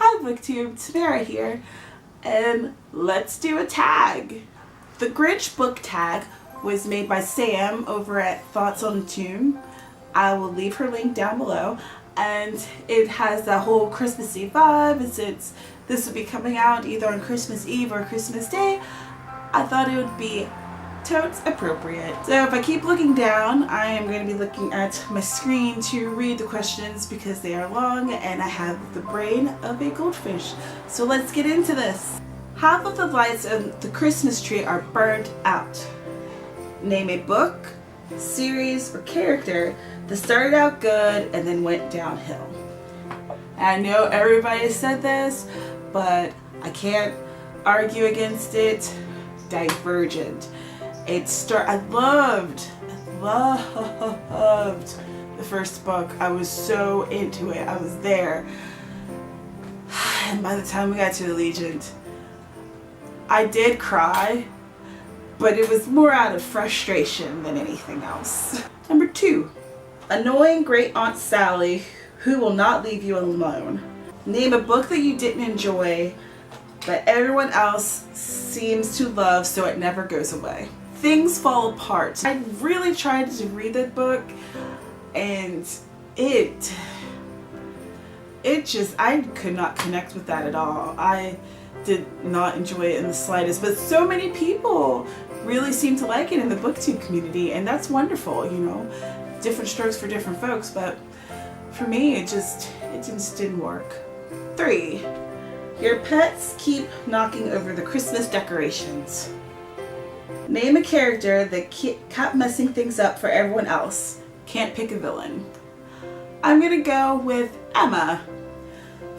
Hi BookTube, Tamara here, and let's do a tag. The Grinch Book Tag was made by Sam over at Thoughts on a Tune. I will leave her link down below, and it has that whole Christmassy vibe, and since this will be coming out either on Christmas Eve or Christmas Day, I thought it would be totes appropriate. So if I keep looking down, I am going to be looking at my screen to read the questions because they are long and I have the brain of a goldfish. So let's get into this. Half of the lights on the Christmas tree are burned out. Name a book, series, or character that started out good and then went downhill. I know everybody said this, but I can't argue against it. Divergent. I loved the first book. I was so into it. I was there. And by the time we got to Allegiant, I did cry, but it was more out of frustration than anything else. Number 2, annoying Great Aunt Sally who will not leave you alone. Name a book that you didn't enjoy, but everyone else seems to love, so it never goes away. Things Fall Apart. I really tried to read that book, and I could not connect with that at all. I did not enjoy it in the slightest, but so many people really seem to like it in the BookTube community, and that's wonderful, you know. Different strokes for different folks, but for me, it just didn't work. 3, your pets keep knocking over the Christmas decorations. Name a character that kept messing things up for everyone else. Can't pick a villain. I'm gonna go with Emma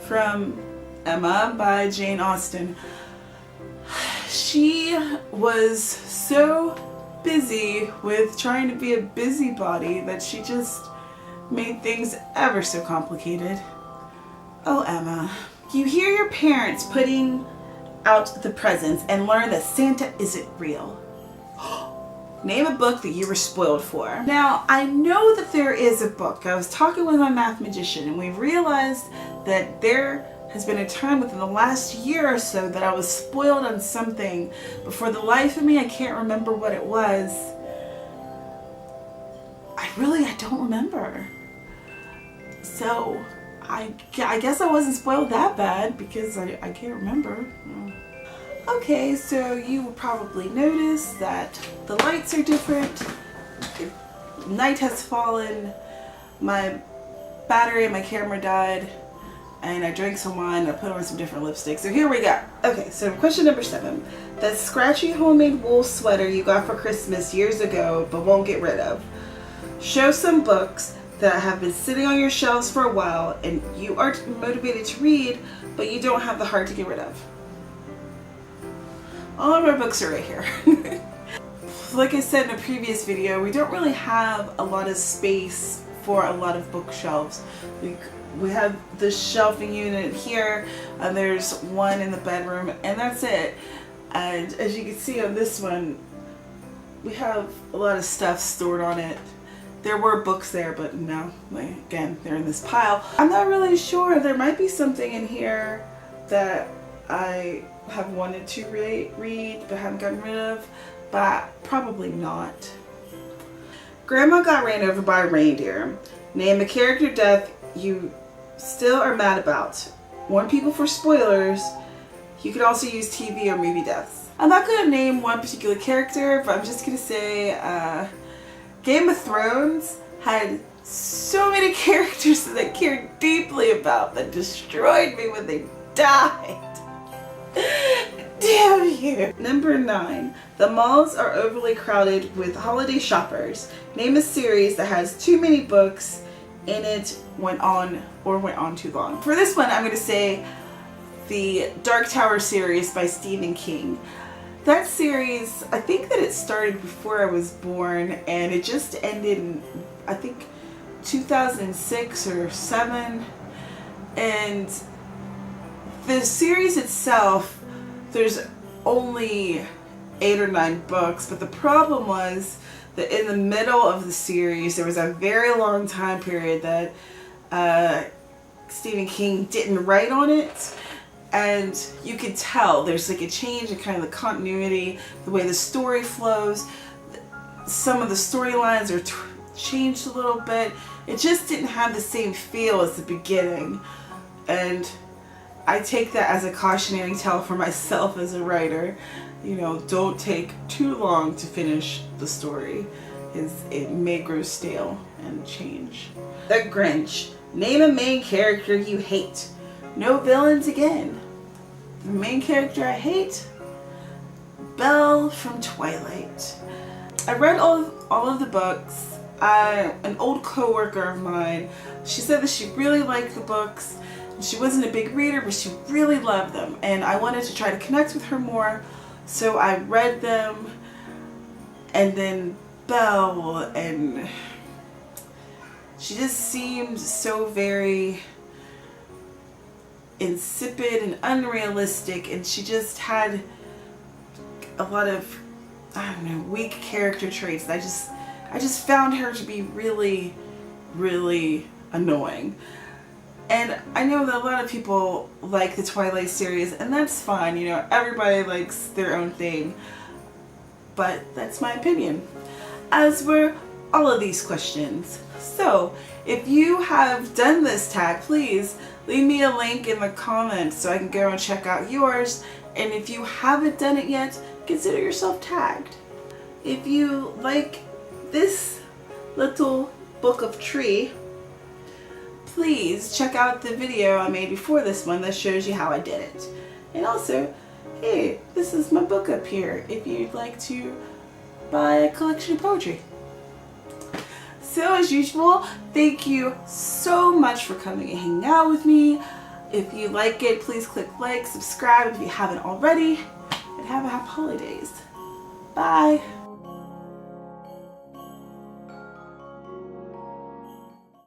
from Emma by Jane Austen. She was so busy with trying to be a busybody that she just made things ever so complicated. Oh, Emma. You hear your parents putting out the presents and learn that Santa isn't real. Name a book that you were spoiled for. Now, I know that there is a book. I was talking with my math magician and we realized that there has been a time within the last year or so that I was spoiled on something, but for the life of me, I can't remember what it was. I don't remember. So, I guess I wasn't spoiled that bad because I can't remember. Okay, so you will probably notice that the lights are different. Night has fallen. My battery in my camera died. And I drank some wine and I put on some different lipstick. So here we go. Okay, so question number 7. That scratchy homemade wool sweater you got for Christmas years ago but won't get rid of. Show some books that have been sitting on your shelves for a while and you are motivated to read, but you don't have the heart to get rid of. All of our books are right here. Like I said in a previous video, we don't really have a lot of space for a lot of bookshelves. We have the shelving unit here, and there's one in the bedroom, and that's it. And as you can see on this one, we have a lot of stuff stored on it. There were books there, but no, again, they're in this pile. I'm not really sure. There might be something in here that I have wanted to read but haven't gotten rid of, but probably not. Grandma got ran over by a reindeer. Name a character death you still are mad about. Warn people for spoilers. You could also use TV or movie deaths. I'm not going to name one particular character, but I'm just going to say Game of Thrones had so many characters that I cared deeply about that destroyed me when they died. Damn you! Number 9. The malls are overly crowded with holiday shoppers. Name a series that has too many books in it went on too long. For this one, I'm going to say the Dark Tower series by Stephen King. That series, I think that it started before I was born and it just ended in, I think, 2006 or 7. And the series itself, there's only 8 or 9 books, but the problem was that in the middle of the series there was a very long time period that Stephen King didn't write on it. And you could tell there's like a change in kind of the continuity, the way the story flows. Some of the storylines are changed a little bit. It just didn't have the same feel as the beginning. And I take that as a cautionary tale for myself as a writer. You know, don't take too long to finish the story, because it may grow stale and change. The Grinch. Name a main character you hate. No villains again. The main character I hate? Belle from Twilight. I read all of the books. An old co-worker of mine, she said that she really liked the books. She wasn't a big reader, but she really loved them. And I wanted to try to connect with her more. So I read them. And then Belle, and she just seemed so very insipid and unrealistic, and she just had a lot of, I don't know, weak character traits. I just found her to be really, really annoying. And I know that a lot of people like the Twilight series, and that's fine, you know, everybody likes their own thing, but that's my opinion, as were all of these questions. So if you have done this tag, please leave me a link in the comments so I can go and check out yours. And if you haven't done it yet, consider yourself tagged. If you like this little book of tree, please check out the video I made before this one that shows you how I did it. And also, hey, this is my book up here if you'd like to buy a collection of poetry. So as usual, thank you so much for coming and hanging out with me. If you like it, please click like, subscribe if you haven't already, and have a happy holidays. Bye.